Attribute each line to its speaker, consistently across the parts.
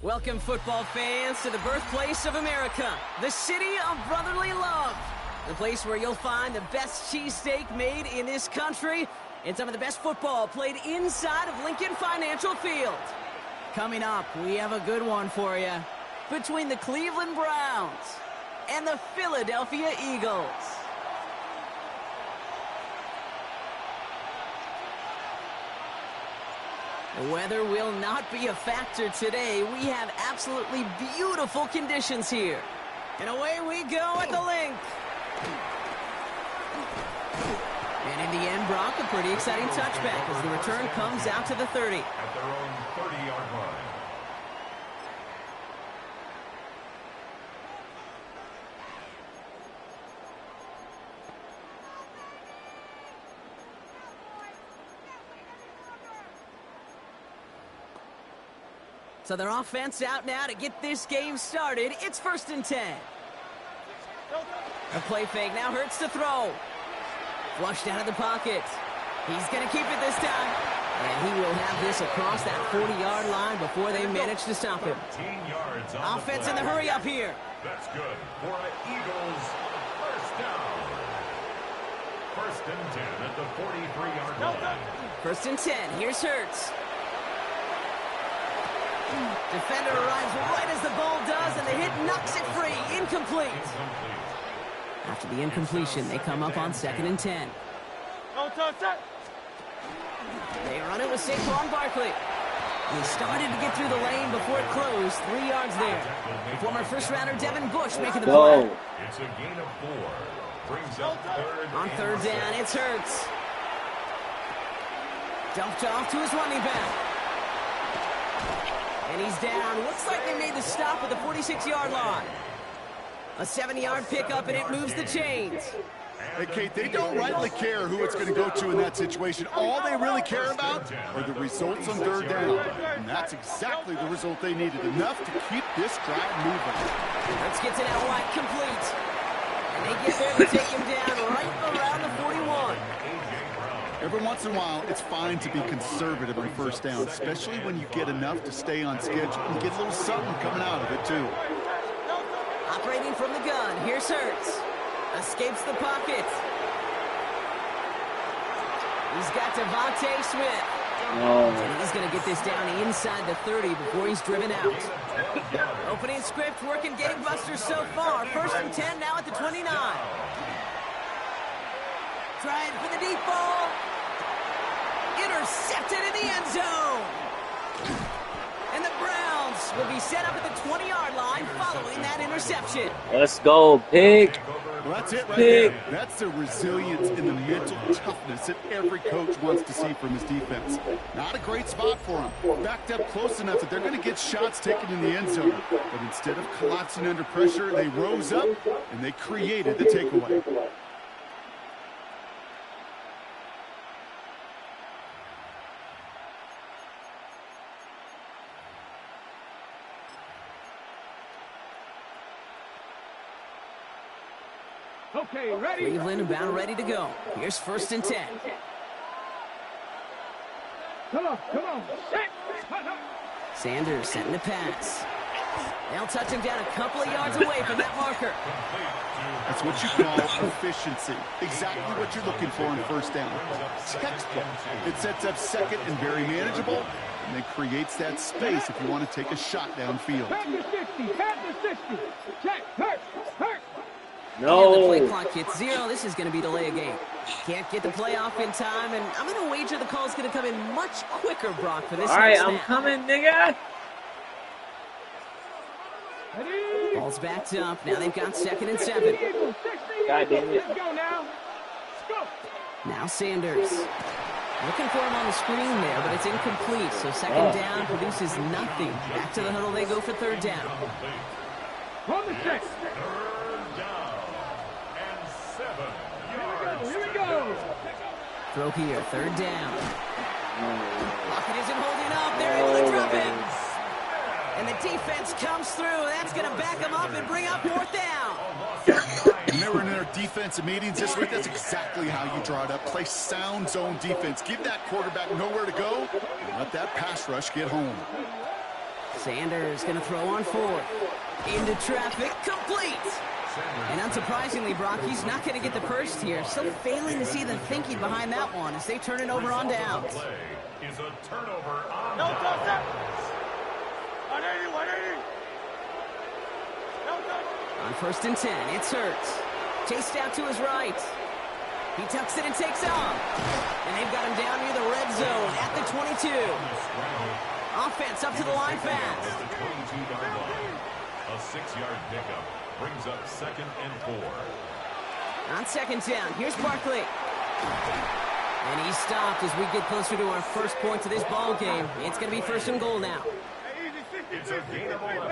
Speaker 1: Welcome, football fans, to the birthplace of America, the city of brotherly love. The place where you'll find the best cheesesteak made in this country and some of the best football played inside of Lincoln Financial Field. Coming up, we have a good one for you. Between the Cleveland Browns and the Philadelphia Eagles. The weather will not be a factor today. We have absolutely beautiful conditions here. And away we go at the link. And in the end, Brock, a pretty exciting touchback as the return comes out to the 30.
Speaker 2: At their own 30-yard line.
Speaker 1: So their offense out now to get this game started. It's 1st and 10. A play fake now hurts to throw. Flushed out of the pocket. He's going to keep it this time. And he will have this across that 40-yard line before they manage to stop him. Offense in the hurry up here.
Speaker 2: That's good for an Eagles first down. 1st and 10 at the 43-yard line.
Speaker 1: 1st and 10. Here's Hurts. Defender arrives right as the ball does, and the hit knocks it free. Incomplete. After the incompletion, they come up on 2nd and 10. They run it with Saquon Barkley. He started to get through the lane before it closed. 3 yards there. The former first-rounder Devin Bush making the play.
Speaker 2: It's a gain of 4. Brings up 3rd.
Speaker 1: On 3rd down, it's Hurts. Dumped off to his running back. And he's down. Looks like they made the stop at the 46-yard line. A 7-yard pickup, and it moves the chains.
Speaker 3: Hey, Kate, they don't rightly care who it's going to go to in that situation. All they really care about are the results on 3rd down. And that's exactly the result they needed. Enough to keep this drive moving.
Speaker 1: Let's get it out wide, complete. And they get there to take him down right around the 41.
Speaker 3: Every once in a while, it's fine to be conservative on 1st down, especially when you get enough to stay on schedule and get a little something coming out of it, too.
Speaker 1: Operating from the gun, here's Hurts. Escapes the pocket. He's got Devontae Smith. And he's going to get this down inside the 30 before he's driven out. Opening script working gangbusters so far. 1st and 10 now at the 29. Trying for the deep ball. Intercepted in the end zone. And the Browns will be set up at the 20-yard line following that interception.
Speaker 4: Let's go, Pig.
Speaker 3: Well, that's it right there. That's the resilience and the mental toughness that every coach wants to see from his defense. Not a great spot for him. Backed up close enough that they're going to get shots taken in the end zone. But instead of collapsing under pressure, they rose up and they created the takeaway.
Speaker 5: Okay, ready?
Speaker 1: Cleveland about ready to go. Here's 1st and 10.
Speaker 5: Come on.
Speaker 1: Sanders setting the pass. They'll touch him down a couple of yards away from that marker.
Speaker 3: That's what you call efficiency. Exactly what you're looking for in 1st down. Textbook. It sets up 2nd and very manageable, and it creates that space if you want to take a shot downfield.
Speaker 5: Pat the 60. Check. Hurt.
Speaker 1: No. And the play clock hits 0. This is going to be delay a game. Can't get the play off in time, and I'm going to wager the call's going to come in much quicker, Brock, for this
Speaker 4: All right,
Speaker 1: snap.
Speaker 4: I'm coming, nigga.
Speaker 5: Ready?
Speaker 1: Ball's backed up. Now they've got 2nd and 7.
Speaker 4: God damn it.
Speaker 5: Let's go now. Go.
Speaker 1: Now Sanders. Looking for him on the screen there, but it's incomplete. So 2nd down produces nothing. Back to the huddle they go for 3rd down.
Speaker 5: On the 6. Here we go.
Speaker 1: Throw here, 3rd down. Pocket isn't holding up. They're able to drop him. And the defense comes through. That's going to back them up and bring up 4th down.
Speaker 3: And they were in their defensive meetings this week. That's exactly how you draw it up. Play sound zone defense. Give that quarterback nowhere to go and let that pass rush get home.
Speaker 1: Sanders going to throw on 4th. Into traffic, complete. And unsurprisingly, Brock, he's not going to get the first here. Still failing to see the thinking behind that one as they turn it over on downs.
Speaker 2: Is a turnover on
Speaker 5: No,
Speaker 2: downs.
Speaker 1: On 1st and 10, it's Hurts. Chased out to his right. He tucks it and takes off. And they've got him down near the red zone at the 22. Offense up to the line fast.
Speaker 2: At the 22-yard line. A 6-yard pickup brings up 2nd and 4.
Speaker 1: On 2nd down, here's Barkley. And he's stopped as we get closer to our first points of this ball game. It's going to be 1st and goal now.
Speaker 2: It's a gain of 11.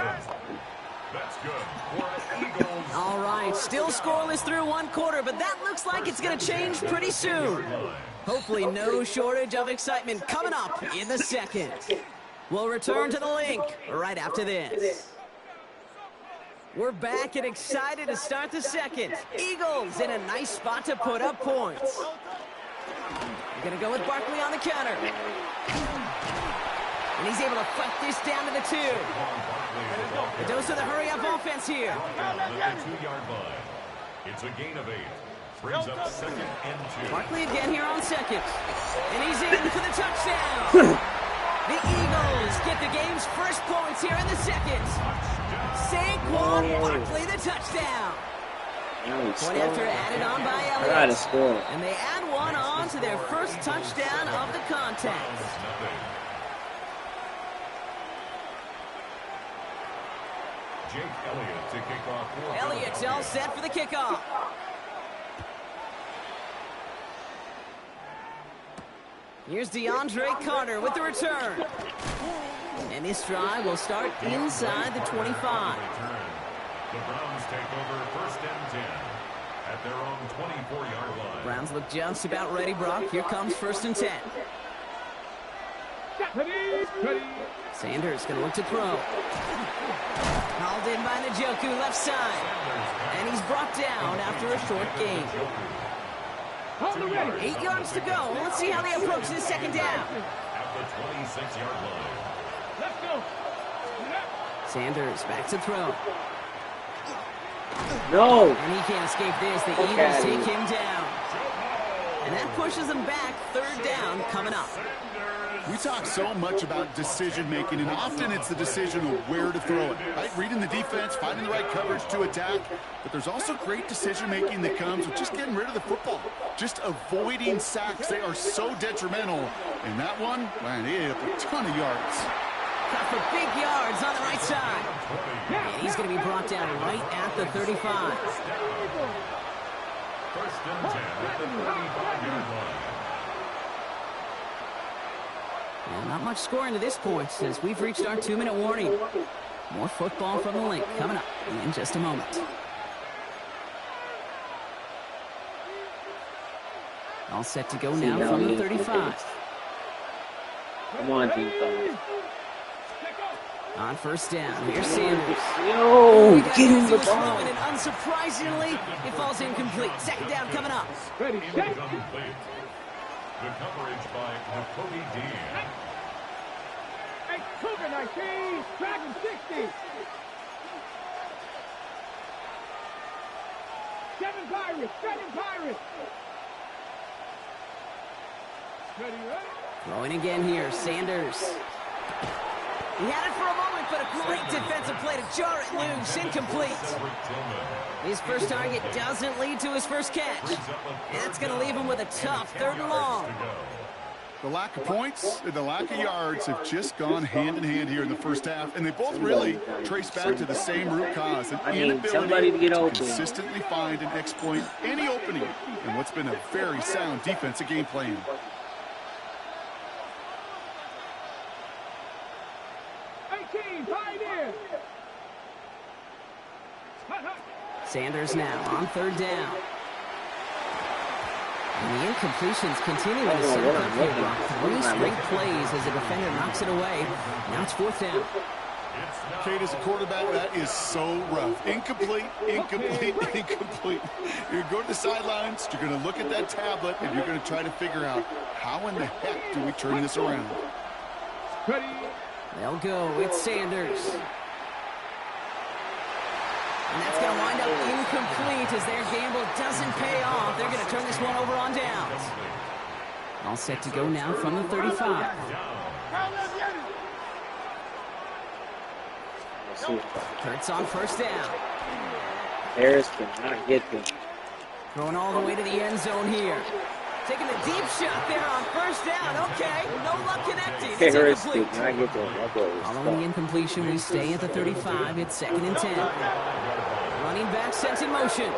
Speaker 2: That's good for the Eagles.
Speaker 1: All right, still scoreless through 1 quarter, but that looks like it's going to change pretty soon. Hopefully no shortage of excitement coming up in the 2nd. We'll return to the link right after this. We're back and excited to start the 2nd. Eagles in a nice spot to put up points. We're going to go with Barkley on the counter. And he's able to fight this down to the 2. A dose of the hurry-up offense here.
Speaker 2: At the 2-yard line. It's a gain of 8. Brings up 2nd and 2.
Speaker 1: Barkley again here on 2nd. And he's in for the touchdown. The Eagles get the game's first points here in the 2nd. Saquon Barkley, the touchdown. Point after added on by Elliott. And they add one on to their first touchdown of the contest.
Speaker 2: Jake Elliott to kick off.
Speaker 1: Elliott's all set for the kickoff. Here's DeAndre Carter with the return. And this drive will start inside the 25.
Speaker 2: The Browns take over 1st and 10 at their own 24-yard line.
Speaker 1: Browns look just about ready, Brock. Here comes 1st and 10. Sanders going to look to throw. Hauled in by Njoku, left side. And he's brought down after a short gain. 8 yards to go. Let's see how they approach this 2nd down.
Speaker 2: At the 26-yard line.
Speaker 5: Let's go.
Speaker 1: Sanders back to throw.
Speaker 4: No.
Speaker 1: And he can't escape this. The Eagles take him down. And that pushes them back. 3rd down coming up.
Speaker 3: We talk so much about decision-making, and often it's the decision of where to throw it, right? Reading the defense, finding the right coverage to attack, but there's also great decision-making that comes with just getting rid of the football, just avoiding sacks. They are so detrimental, and that one, man, it hit a ton of yards.
Speaker 1: Got for big yards on the right side. And he's going to be brought down right at the 35.
Speaker 2: 1st and 10 at the 35-yard line.
Speaker 1: And not much scoring to this point since we've reached our 2-minute warning. More football from the link coming up in just a moment. All set to go now from the 35.
Speaker 4: Come on, defense.
Speaker 1: On 1st down, here's Sanders.
Speaker 4: Yo, get him the ball.
Speaker 1: And unsurprisingly, it falls incomplete. 2nd down coming up.
Speaker 5: Ready, set.
Speaker 2: Incomplete. The coverage by Nakobe Dean.
Speaker 5: Hey, Cougar 19, Dragon 60. 7 Pirates, 7 Pirates. Ready, ready?
Speaker 1: Throwing again here, Sanders. He had it for a moment, but a great defensive play to jar it loose. Incomplete. His first target doesn't lead to his first catch. And that's going to leave him with a tough 3rd and long.
Speaker 3: The lack of points and the lack of yards have just gone hand in hand here in the first half, and they both really trace back to the same root cause, an
Speaker 4: somebody to get open.
Speaker 3: consistently find and exploit any opening in what's been a very sound defensive game plan.
Speaker 1: Sanders now on 3rd down. And the incompletions continue to set up here, Brock. 3 straight plays as the defender knocks it away. Now it's 4th down.
Speaker 3: Kate, as a quarterback, that is so rough. Incomplete, incomplete, incomplete. You're going to the sidelines, you're going to look at that tablet, and you're going to try to figure out how in the heck do we turn this around.
Speaker 5: Ready,
Speaker 1: They'll go. It's Sanders. And that's going to wind up incomplete as their gamble doesn't pay off. They're going to turn this one over on downs. All set to go now from the 35. Kurtz on first down.
Speaker 4: Harris cannot get them.
Speaker 1: Throwing all the way to the end zone here. Taking a deep shot there on first down. Okay, no luck connecting. It's
Speaker 4: Harris
Speaker 1: incomplete.
Speaker 4: cannot get them.
Speaker 1: Following the incompletion, we stay at the 35. It's 2nd and 10. Running back sent in motion.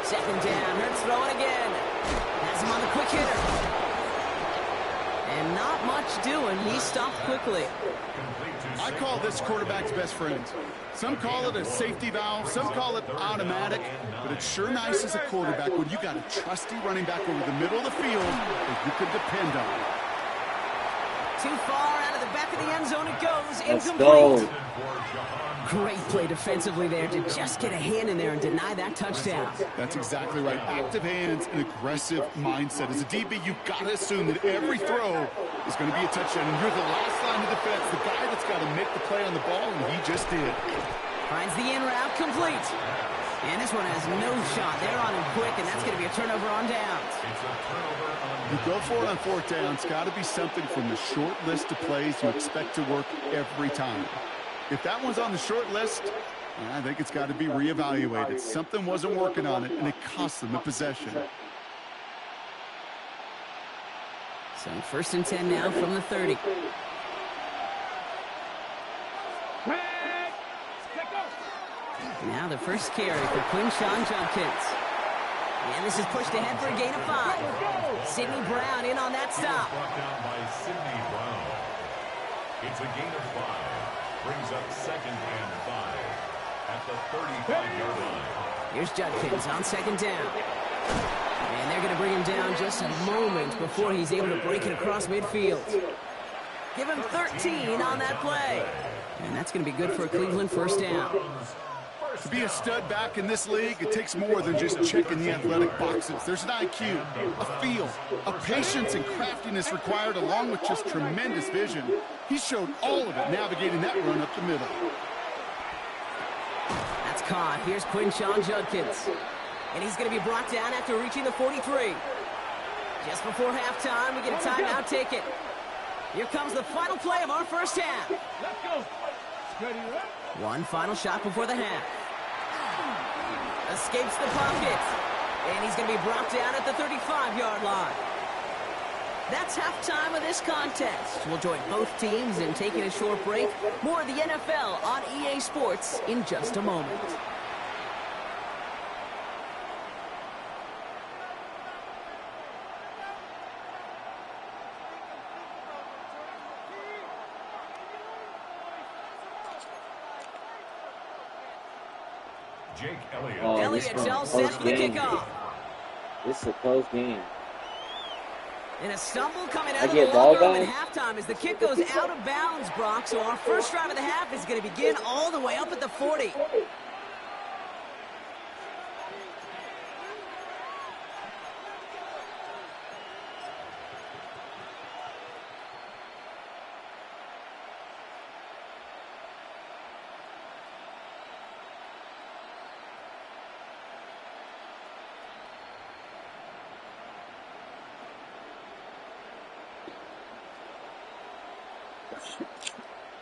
Speaker 1: 2nd down. Hurts throwing again. Has him on the quick hitter. And not much doing. He stopped quickly.
Speaker 3: I call this quarterback's best friend. Some call it a safety valve, some call it automatic, but it's sure nice as a quarterback when you got a trusty running back over the middle of the field that you can depend on.
Speaker 1: Too far out of the back of the end zone it goes.
Speaker 4: Let's
Speaker 1: Incomplete.
Speaker 4: go.
Speaker 1: Great play defensively there to just get a hand in there and deny that touchdown.
Speaker 3: That's exactly right. Active hands and aggressive mindset. As a DB, you've got to assume that every throw is going to be a touchdown. And you're the last line of defense, the guy that's got to make the play on the ball, and he just did.
Speaker 1: Finds the in route complete. And this one has no shot. They're on him quick, and that's going to be a turnover on downs.
Speaker 3: You go for it on 4th down. It's got to be something from the short list of plays you expect to work every time. If that one's on the short list, I think it's got to be reevaluated. Something wasn't working on it, and it cost them the possession.
Speaker 1: So 1st and 10 now from the 30. Now the first carry for Quinshawn Judkins. And this is pushed ahead for a gain of 5. Sidney Brown in on that stop.
Speaker 2: Brought down by Sidney Brown. It's a gain of 5. Brings up 2nd and 5 at the 35-yard line.
Speaker 1: Here's Judkins on 2nd down. And they're going to bring him down just a moment before he's able to break it across midfield. Give him 13 on that play. And that's going to be good for a Cleveland first down.
Speaker 3: To be a stud back in this league, it takes more than just checking the athletic boxes. There's an IQ, a feel, a patience and craftiness required along with just tremendous vision. He showed all of it navigating that run up the middle.
Speaker 1: That's caught. Here's Quinshawn Judkins. And he's going to be brought down after reaching the 43. Just before halftime, we get a timeout taken. Here comes the final play of our first half.
Speaker 5: Let's go. Ready, right?
Speaker 1: One final shot before the half. Escapes the pocket. And he's going to be brought down at the 35-yard line. That's halftime of this contest. We'll join both teams in taking a short break. More of the NFL on EA Sports in just a moment.
Speaker 2: Jake Elliott.
Speaker 4: Oh,
Speaker 1: Elliott's all set for the kickoff.
Speaker 4: This is a close game.
Speaker 1: And a stumble coming out
Speaker 4: I
Speaker 1: of the
Speaker 4: get ball
Speaker 1: locker room at
Speaker 4: back.
Speaker 1: halftime as the kick goes out of bounds, Brock. So our first drive of the half is going to begin all the way up at the 40.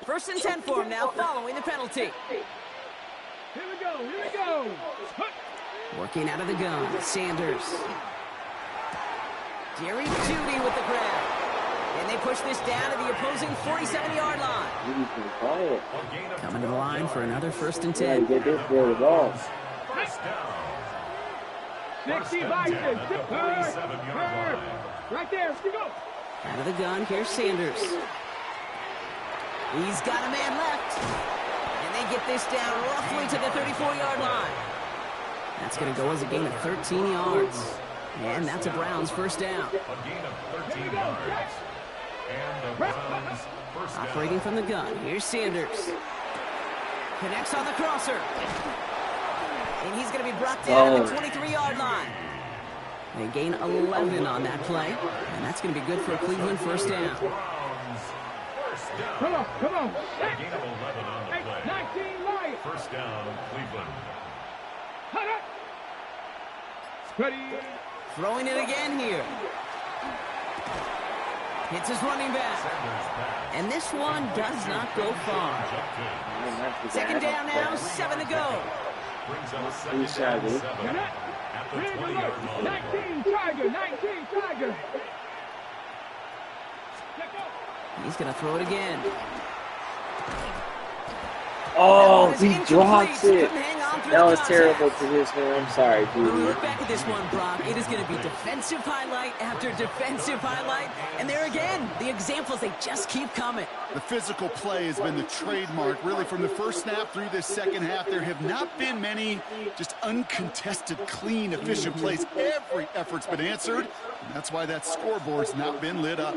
Speaker 1: First and 10 for him now, following the penalty.
Speaker 5: Here we go. Here we go.
Speaker 1: Working out of the gun, Sanders. Jerry Jeudy with the grab. And they push this down to the opposing 47-yard line.
Speaker 4: You can call it.
Speaker 1: Coming to the line for another 1st and
Speaker 4: Yeah,
Speaker 1: 10.
Speaker 4: get this for the ball.
Speaker 2: First down.
Speaker 5: 60
Speaker 2: and
Speaker 5: by
Speaker 2: 10 at the
Speaker 5: 6.
Speaker 2: 47-yard line.
Speaker 5: Right there. Here we go.
Speaker 1: Out of the gun, here's Sanders. He's got a man left. And they get this down roughly to the 34-yard line. That's going to go as a gain of 13 yards. And that's a Browns first down.
Speaker 2: A gain of 13 yards. And the Browns first down.
Speaker 1: Operating from the gun, here's Sanders. Connects on the crosser. And he's going to be brought down at the 23-yard line. They gain 11 on that play, and that's going to be good for a Cleveland first down.
Speaker 5: Come on, come on.
Speaker 2: Gain of 11 on the play.
Speaker 5: 19 Lions.
Speaker 2: First down, Cleveland.
Speaker 5: Cut it. Ready.
Speaker 1: Throwing it again here. Hits his running back. And this one does not go far. Second down now, 7 to go.
Speaker 2: Brings up second down, 7 at the 20-yard line.
Speaker 5: 19 Tiger, 19 Tiger.
Speaker 1: He's going to throw it again.
Speaker 4: Oh, he drops it.
Speaker 1: Couldn't hang on through
Speaker 4: That
Speaker 1: the
Speaker 4: was
Speaker 1: contact.
Speaker 4: terrible position. I'm sorry,
Speaker 1: When we
Speaker 4: dude.
Speaker 1: look back at this one, Brock, it is going to be defensive highlight after defensive highlight. And there again, the examples, they just keep coming.
Speaker 3: The physical play has been the trademark, really, from the first snap through this second half. There have not been many just uncontested, clean, efficient plays. Every effort's been answered, and that's why that scoreboard's not been lit up.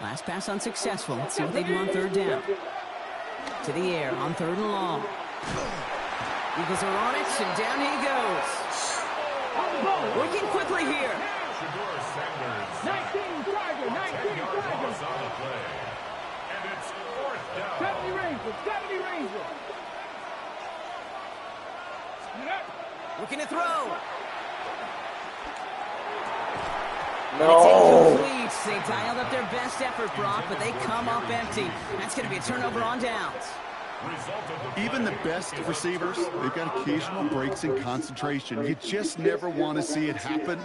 Speaker 1: Last pass unsuccessful. Let's see what they do on third down. To the air on third and long. Eagles are on it, and down he goes. Working quickly here.
Speaker 2: Shador Sanders.
Speaker 5: 19 Tiger, 19
Speaker 2: 10-yard
Speaker 5: Tiger.
Speaker 2: loss on the play. And it's fourth down.
Speaker 5: 70 Rangers, 70 Rangers.
Speaker 1: Looking to throw.
Speaker 4: No.
Speaker 1: It's incomplete. They dialed up their best effort, Brock, but they come up empty. That's going to be a turnover on downs.
Speaker 3: Even the best receivers, they've got occasional breaks in concentration. You just never want to see it happen.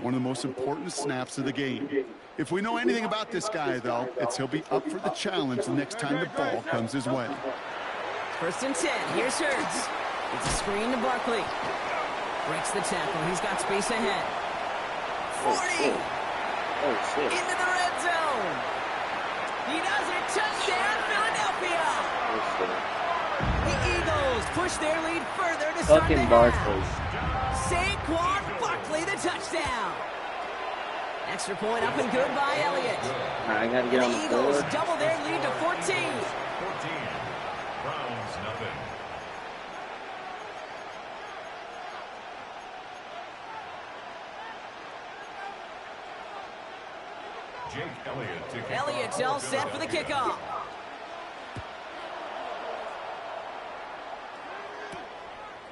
Speaker 3: One of the most important snaps of the game. If we know anything about this guy, though, it's he'll be up for the challenge the next time the ball comes his way.
Speaker 1: First and 10. Here's Hurts. It's a screen to Barkley. Breaks the tackle. He's got space ahead. 40.
Speaker 4: Oh, shit.
Speaker 1: Into the red zone. He does it. Touchdown, Philadelphia.
Speaker 4: Oh, shit.
Speaker 1: The Eagles push their lead further to start the
Speaker 4: Fucking
Speaker 1: half.
Speaker 4: Barkley.
Speaker 1: Saquon Barkley, the touchdown. Extra point up and good by Elliott.
Speaker 4: All right, I got to get on
Speaker 1: The
Speaker 4: the
Speaker 1: Eagles
Speaker 4: board.
Speaker 1: double their lead to 14.
Speaker 2: 14. Browns, nothing. Jake Elliott to kick off.
Speaker 1: Elliott's all set for the kickoff.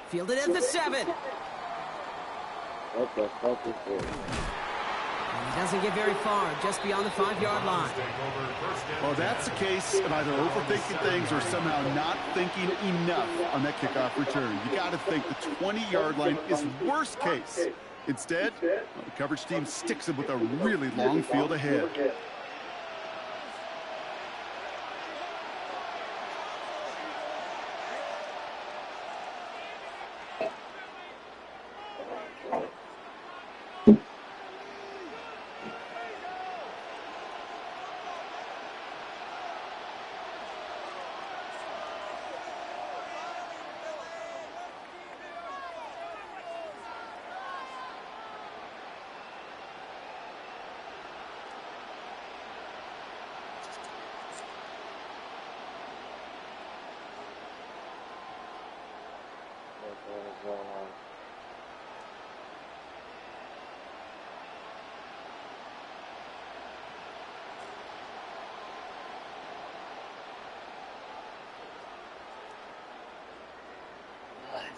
Speaker 1: Fielded at the 7.
Speaker 4: What the fuck is this?
Speaker 1: And he doesn't get very far, just beyond the 5-yard line.
Speaker 3: Well, that's the case of either overthinking things or somehow not thinking enough on that kickoff return. You got to think the 20-yard line is worst case. Instead, the coverage team sticks him with a really long field ahead.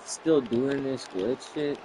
Speaker 4: Still doing this glitch shit?